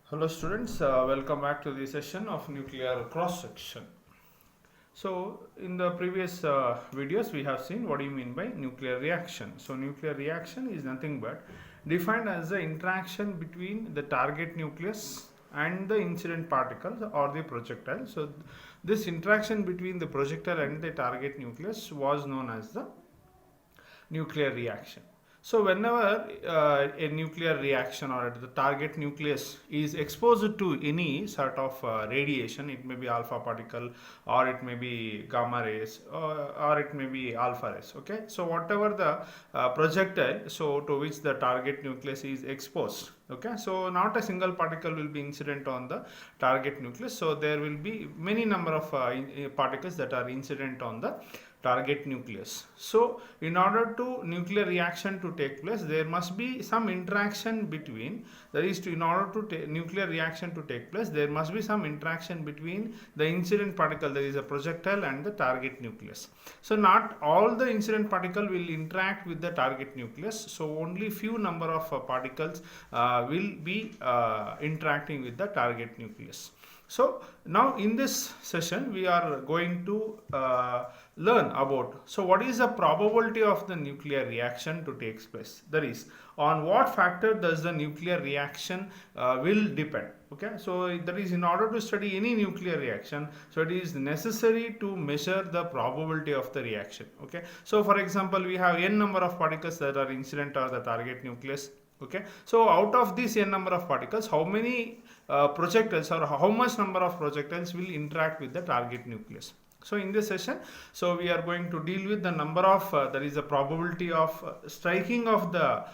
Hello students, welcome back to the session of nuclear cross section. So in the previous videos we have seen what do you mean by nuclear reaction. So nuclear reaction is nothing but defined as the interaction between the target nucleus and the incident particles or the projectile. So this interaction between the projectile and the target nucleus was known as the nuclear reaction. So whenever a nuclear reaction or the target nucleus is exposed to any sort of radiation, it may be alpha particle or it may be gamma rays or it may be alpha rays. Okay, so whatever the projectile, so to which the target nucleus is exposed. Okay, so not a single particle will be incident on the target nucleus. So there will be many number of particles that are incident on the target nucleus. So in order to nuclear reaction to take place, there must be some interaction between, that is to in order to nuclear reaction to take place, there must be some interaction between the incident particle, that is a projectile, and the target nucleus. So not all the incident particle will interact with the target nucleus, so only few number of particles will be interacting with the target nucleus. So now in this session we are going to learn about, so what is the probability of the nuclear reaction to take place, that is on what factor does the nuclear reaction will depend. Okay, so that is in order to study any nuclear reaction, so it is necessary to measure the probability of the reaction. Okay, so for example we have n number of particles that are incident or the target nucleus. Okay, so out of this n number of particles, how many projectiles or how much number of projectiles will interact with the target nucleus. So in this session, so we are going to deal with the number of there is a probability of striking of the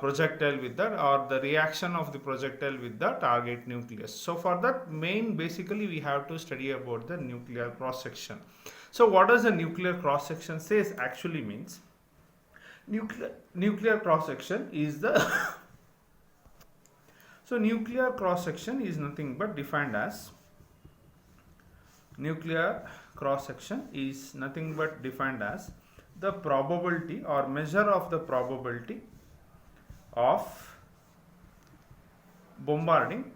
projectile with that, or the reaction of the projectile with the target nucleus. So for that basically we have to study about the nuclear cross section. So what does the nuclear cross section says actually means? Nuclear cross section is the so nuclear cross section is nothing but defined as nuclear cross section is nothing but defined as the probability or measure of the probability of bombarding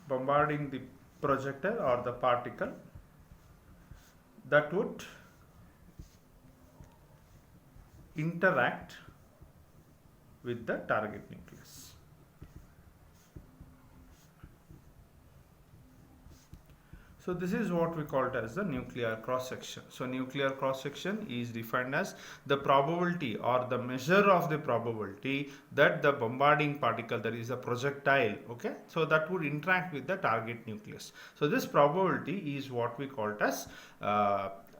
the projectile or the particle that would interact with the target nucleus. So this is what we call it as the nuclear cross section. So nuclear cross section is defined as the probability or the measure of the probability that the bombarding particle, that is a projectile, okay, so that would interact with the target nucleus. So this probability is what we call it as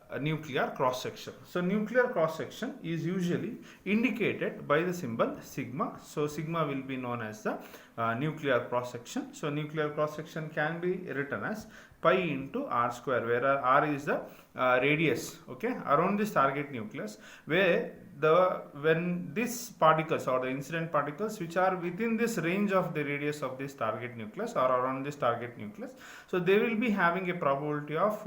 a nuclear cross section. So nuclear cross section is usually indicated by the symbol sigma. So sigma will be known as the nuclear cross section. So nuclear cross section can be written as pi into r square, where r is the radius, okay, around this target nucleus, where when these particles or the incident particles which are within this range of the radius of this target nucleus or around this target nucleus, so they will be having a probability of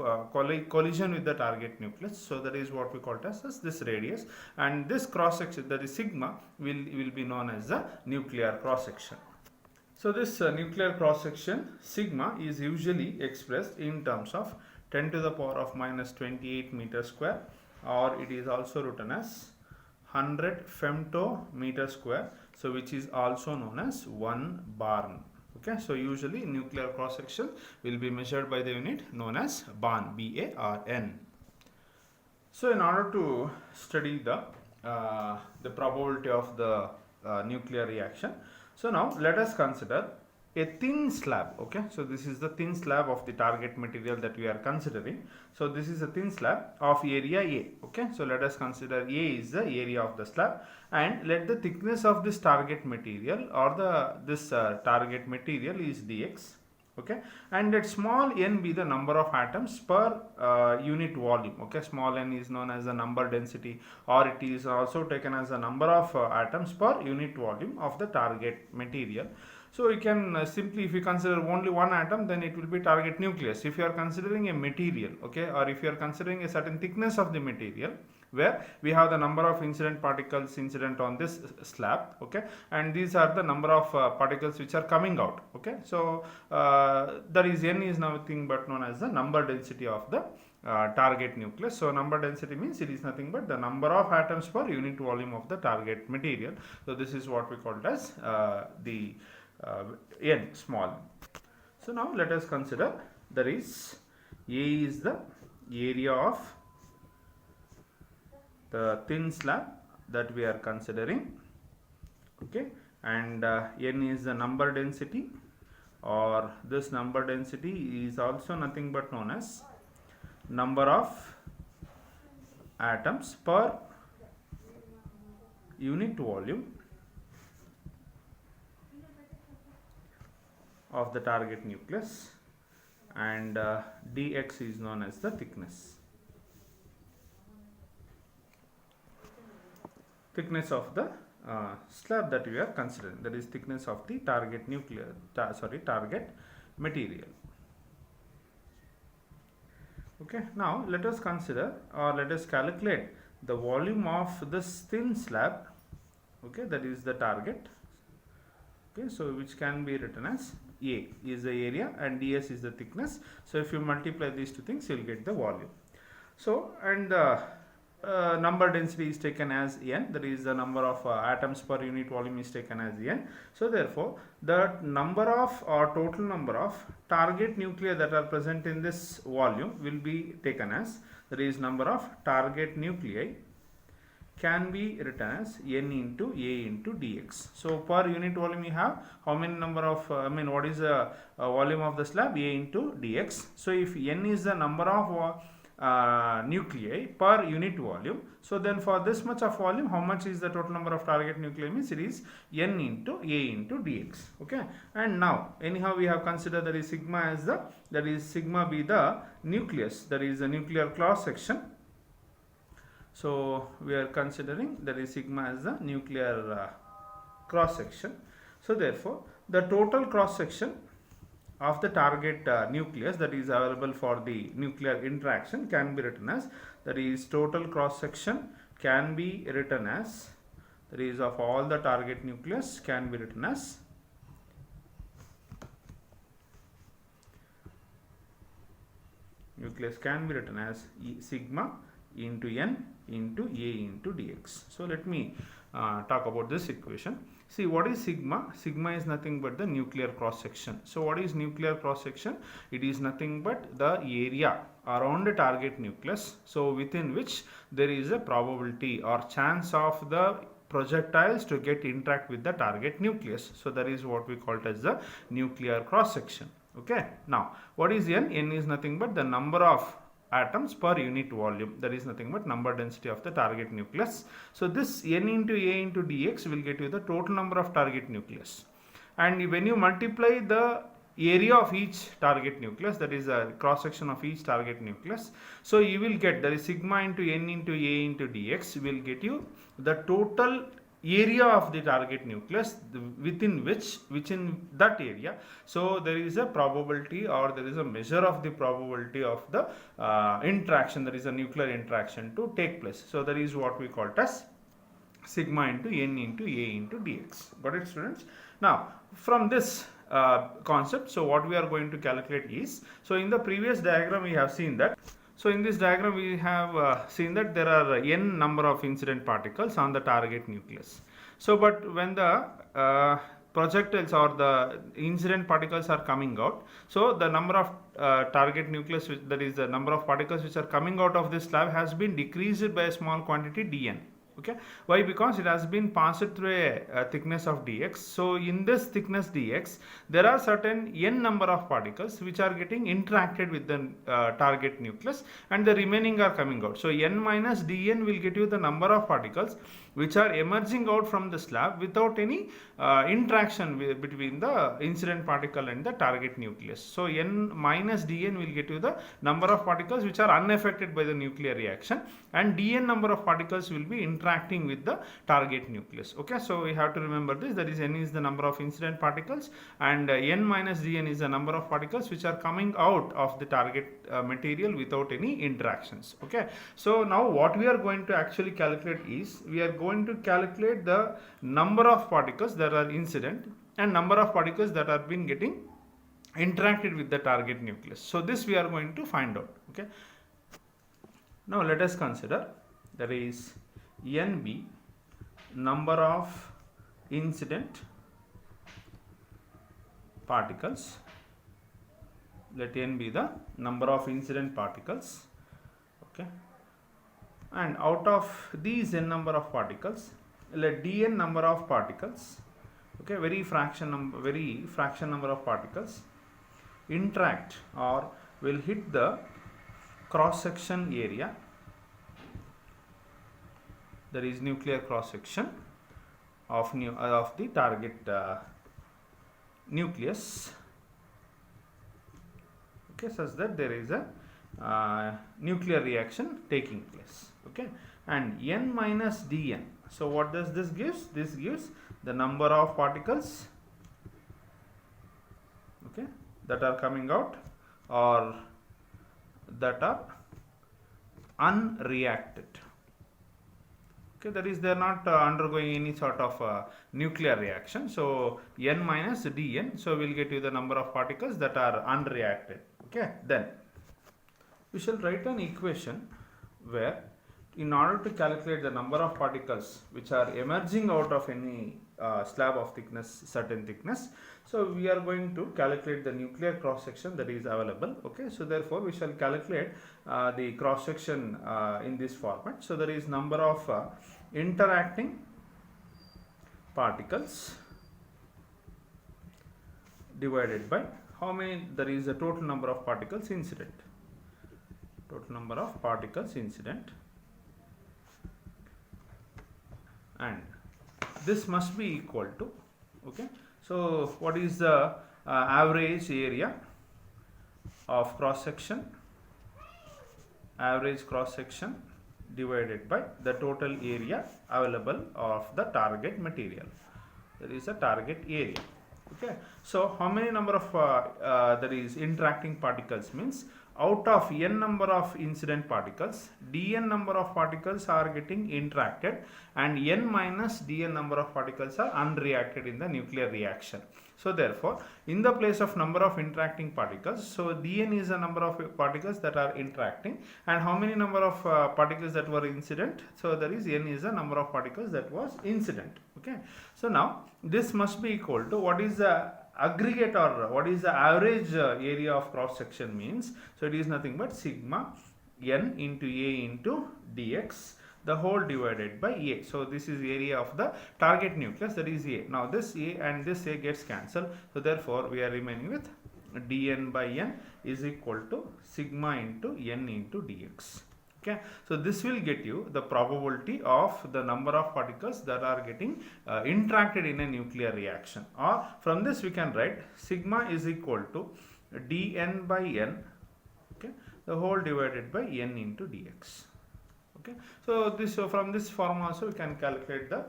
collision with the target nucleus. So that is what we call it as this radius, and this cross section, that is sigma, will be known as the nuclear cross section. So this nuclear cross section sigma is usually expressed in terms of 10 to the power of minus 28 meter square, or it is also written as 100 femtometer square, so which is also known as 1 barn. Okay, so usually nuclear cross section will be measured by the unit known as barn, BARN. So in order to study the probability of the nuclear reaction, so now let us consider a thin slab. Okay, so this is the thin slab of the target material that we are considering. So this is a thin slab of area A. Okay, so let us consider A is the area of the slab, and let the thickness of this target material or this target material is dx. Okay, and let small n be the number of atoms per unit volume. Okay, small n is known as the number density, or it is also taken as the number of atoms per unit volume of the target material. So you can simply, if you consider only one atom, then it will be target nucleus. If you are considering a material, okay, or if you are considering a certain thickness of the material, where we have the number of incident particles incident on this slab, okay, and these are the number of particles which are coming out, okay. So that is n is nothing but known as the number density of the target nucleus. So number density means it is nothing but the number of atoms per unit volume of the target material. So this is what we called as the n small. So now let us consider, there is A is the area of the thin slab that we are considering, okay, and n is the number density, or this number density is also nothing but known as number of atoms per unit volume of the target nucleus, and dx is known as the thickness of the slab that we are considering, that is thickness of the target target material. Okay, now let us consider, or let us calculate the volume of this thin slab, okay, that is the target, okay, so which can be written as A is the area and ds is the thickness. So if you multiply these two things, you will get the volume. So, and the number density is taken as n, that is the number of atoms per unit volume is taken as n. So therefore the number of, or total number of target nuclei that are present in this volume will be taken as, that is number of target nuclei can be written as n into A into dx. So per unit volume you have how many number of what is the volume of the slab, A into dx. So if n is the number of nuclei per unit volume, so then for this much of volume, how much is the total number of target nuclei, means it is n into A into dx, okay. And now anyhow we have considered that is sigma as the, that is sigma be the nucleus, that is the nuclear cross section. So we are considering that is sigma as the nuclear cross section. So therefore the total cross section of the target nucleus that is available for the nuclear interaction can be written as, that is total cross section can be written as, that is of all the target nucleus can be written as sigma into n into A into dx. So let me talk about this equation. See, what is sigma? Sigma is nothing but the nuclear cross section. So what is nuclear cross section? It is nothing but the area around the target nucleus, so within which there is a probability or chance of the projectiles to get interact with the target nucleus. So that is what we call it as the nuclear cross section, okay. Now what is n? N is nothing but the number of atoms per unit volume, that is nothing but number density of the target nucleus. So this n into A into dx will get you the total number of target nucleus, and when you multiply the area of each target nucleus, that is a cross section of each target nucleus, so you will get, that is sigma into n into A into dx will get you the total area of the target nucleus within which in that area, so there is a probability, or there is a measure of the probability of the interaction, that is a nuclear interaction to take place. So that is what we call it as sigma into n into A into dx. Got it, students? Now from this concept, so what we are going to calculate is, so in the previous diagram we have seen that, so in this diagram we have seen that there are n number of incident particles on the target nucleus. So but when the projectiles or the incident particles are coming out, so the number of target nucleus, that is the number of particles which are coming out of this slab, has been decreased by a small quantity dn. Okay, why? Because it has been passed through a thickness of dx. So in this thickness dx, there are certain n number of particles which are getting interacted with the target nucleus, and the remaining are coming out. So n minus dn will get you the number of particles which are emerging out from the slab without any interaction between the incident particle and the target nucleus. So n minus dn will get you the number of particles which are unaffected by the nuclear reaction, and dn number of particles will be interacting with the target nucleus. Okay, so we have to remember this, that is n is the number of incident particles, and n minus dn is the number of particles which are coming out of the target material without any interactions. Okay, so now what we are going to actually calculate is, we are going to calculate the number of particles that are incident and number of particles that are been getting interacted with the target nucleus. So this we are going to find out. Okay, now let us consider, there is NB, number of incident particles. Let n be the number of incident particles. Okay, and out of these n number of particles, let dn number of particles, okay, very fraction number of particles interact or will hit the cross section area, there is nuclear cross section of the target nucleus, okay, such that there is a nuclear reaction taking place. Okay, and n minus dn, so what does this gives? This gives the number of particles, okay, that are coming out or that are unreacted. Okay, that is, they are not undergoing any sort of nuclear reaction. So n minus dn, so we will get you the number of particles that are unreacted. Okay, then we shall write an equation where, in order to calculate the number of particles which are emerging out of any slab of thickness, certain thickness, so we are going to calculate the nuclear cross section that is available. Okay, so therefore we shall calculate the cross section in this format. So there is number of interacting particles divided by how many, there is a total number of particles incident, total number of particles incident, and this must be equal to, okay, so what is the average area of cross section, average cross section divided by the total area available of the target material, there is a target area. Okay, so how many number of there is interacting particles means, out of n number of incident particles, dn number of particles are getting interacted and n minus dn number of particles are unreacted in the nuclear reaction. So therefore, in the place of number of interacting particles, so dn is the number of particles that are interacting, and how many number of particles that were incident, so there is n is the number of particles that was incident. Okay, so now this must be equal to, what is the aggregate or what is the average area of cross section means, so it is nothing but sigma n into a into dx, the whole divided by a. So this is area of the target nucleus, that is a. Now this a and this a gets cancelled, so therefore we are remaining with dn by n is equal to sigma into n into dx. Okay, so this will get you the probability of the number of particles that are getting interacted in a nuclear reaction, or from this we can write sigma is equal to dn by n, okay, the whole divided by n into dx. Okay, so this, so from this form also we can calculate the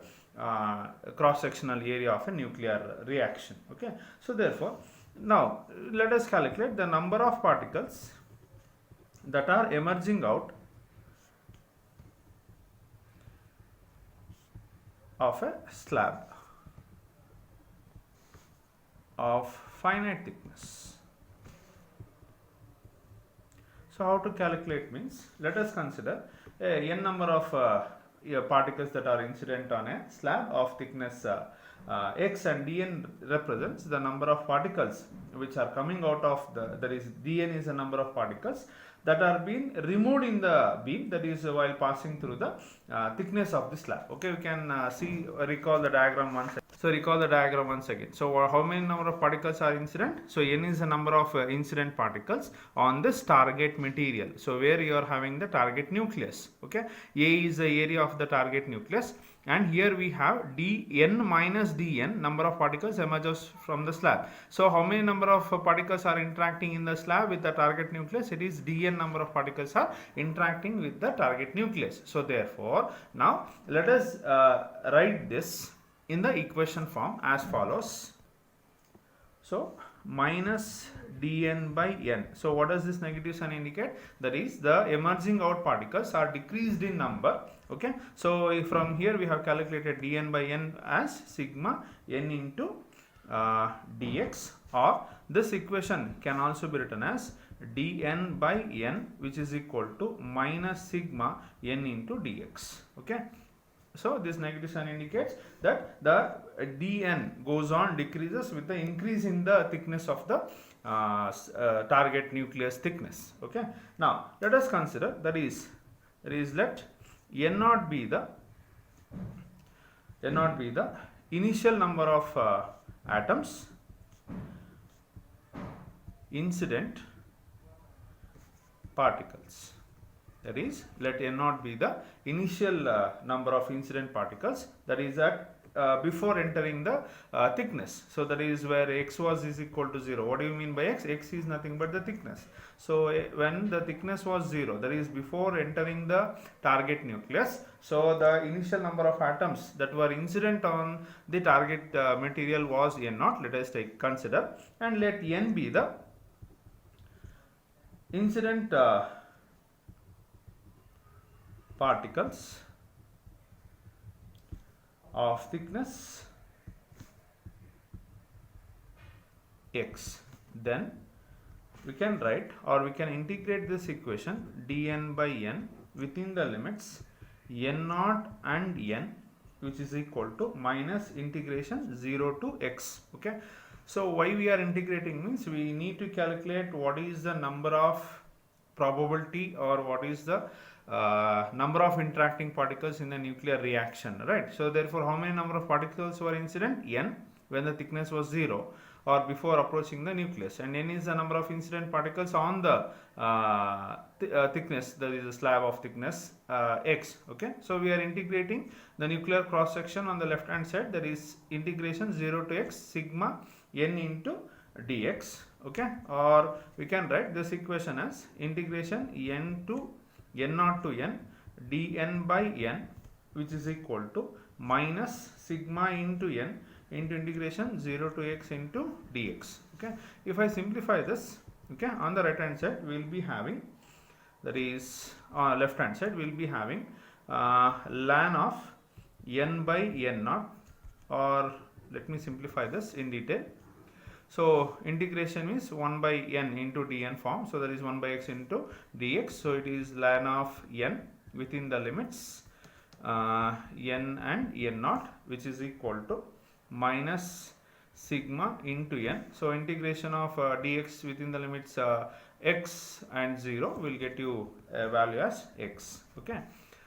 cross sectional area of a nuclear reaction. Okay, so therefore now let us calculate the number of particles that are emerging out of a slab of finite thickness. So how to calculate means, let us consider n number of particles that are incident on a slab of thickness x, and dn represents the number of particles which are coming out of the, that is dn is the number of particles that are being removed in the beam, that is while passing through the thickness of the slab. Okay, we can recall the diagram once. So recall the diagram once again. So how many number of particles are incident? So n is the number of incident particles on this target material. So where you are having the target nucleus. Okay, a is the area of the target nucleus, and here we have dn minus dn number of particles emerges from the slab. So how many number of particles are interacting in the slab with the target nucleus? It is dn number of particles are interacting with the target nucleus. So therefore now let us write this in the equation form as follows. So minus dn by n. So what does this negative sign indicate? That is the emerging out particles are decreased in number. Okay. So from here we have calculated dn by n as sigma n into dx, or this equation can also be written as dn by n, which is equal to minus sigma n into dx. Okay. So this negative sign indicates that the dn goes on decreases with the increase in the thickness of the target nucleus thickness. Okay. Now let us consider that is let n not be the initial number of atoms incident particles. That is, let n not be the initial number of incident particles, that is at before entering the thickness. So that is where x was is equal to 0. What do you mean by x? X is nothing but the thickness. So when the thickness was 0, that is before entering the target nucleus, so the initial number of atoms that were incident on the target material was n naught. Let us consider, and let n be the incident particles of thickness x. Then we can write, or we can integrate this equation dn by n within the limits n naught and n, which is equal to minus integration 0 to x. Okay. So why we are integrating means we need to calculate what is the number of probability, or what is the number of interacting particles in the nuclear reaction, right? So therefore how many number of particles were incident? N, when the thickness was 0 or before approaching the nucleus, and n is the number of incident particles on the thickness, that is the slab of thickness x. Okay. So we are integrating the nuclear cross section on the left hand side, that is integration 0 to x sigma n into dx. Okay. Or we can write this equation as integration n to n naught to n dn by n, which is equal to minus sigma into n into integration 0 to x into dx. Okay. If I simplify this, okay, on the right hand side we will be having, that is left hand side we will be having ln of n by n naught, or let me simplify this in detail. So integration is 1 by n into dn form, so that is 1 by x into dx. So it is ln of n within the limits n and n naught, which is equal to minus sigma into n. So integration of dx within the limits x and 0 will get you a value as x. Okay.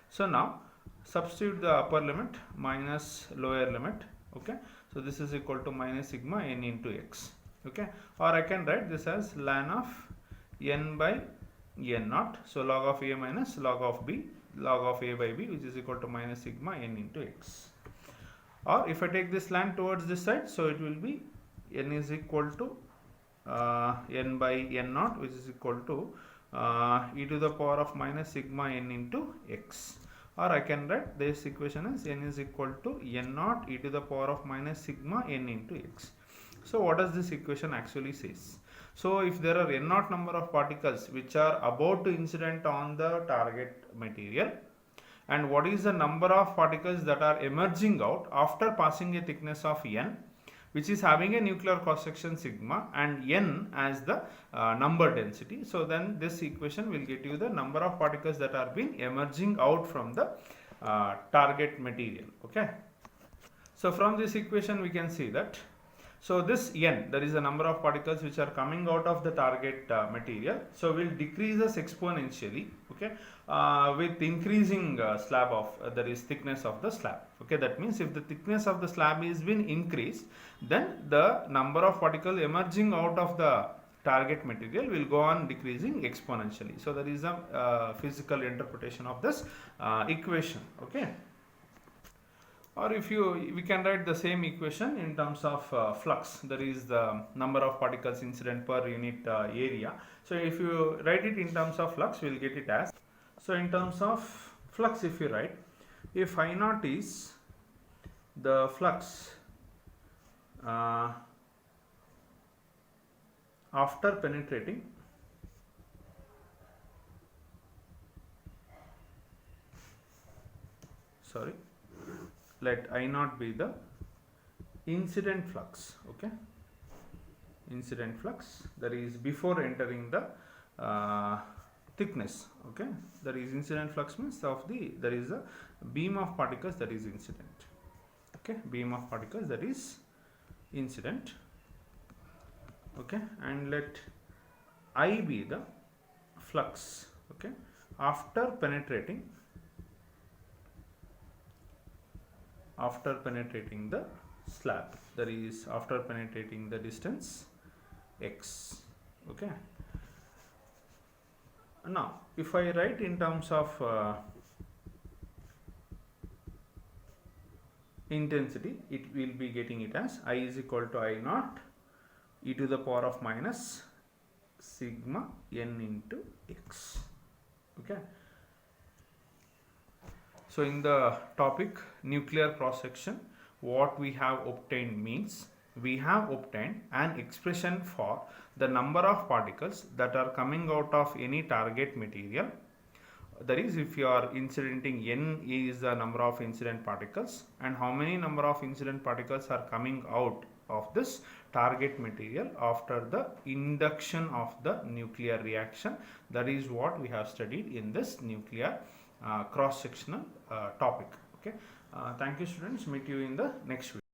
So now substitute the upper limit minus lower limit. Okay. So this is equal to minus sigma n into x. Okay. Or I can write this as ln of n by n naught. So log of a minus log of b, log of a by b, which is equal to minus sigma n into x. Or if I take this ln towards this side, so it will be n is equal to n by n naught, which is equal to e to the power of minus sigma n into x. Or I can write this equation as n is equal to n naught e to the power of minus sigma n into x. So what does this equation actually says? So if there are n naught number of particles which are about to incident on the target material, and what is the number of particles that are emerging out after passing a thickness of n, which is having a nuclear cross section sigma, and n as the number density. So then this equation will get you the number of particles that are being emerging out from the target material. Okay. So from this equation we can see that, so this n, that is the number of particles which are coming out of the target material, so will decreases exponentially, okay, with increasing slab of that is thickness of the slab. Okay, that means if the thickness of the slab is been increased, then the number of particles emerging out of the target material will go on decreasing exponentially. So that is a physical interpretation of this equation. Okay. Or if we can write the same equation in terms of flux, that is the number of particles incident per unit area. So if you write it in terms of flux, we will get it as, so in terms of flux, if you write, if I naught is the flux after penetrating let I naught be the incident flux, okay, incident flux, that is before entering the thickness, okay, that is incident flux means there is a beam of particles that is incident, okay, beam of particles that is incident, okay, and let I be the flux, okay, after penetrating the slab, that is after penetrating the distance x, okay. Now if I write in terms of intensity, it will be getting it as I is equal to I naught e to the power of minus sigma n into x, okay. So in the topic nuclear cross section, what we have obtained means we have obtained an expression for the number of particles that are coming out of any target material. That is, if you are incidenting n is the number of incident particles, and how many number of incident particles are coming out of this target material after the induction of the nuclear reaction. That is what we have studied in this nuclear cross sectional topic, okay. Thank you students, meet you in the next video.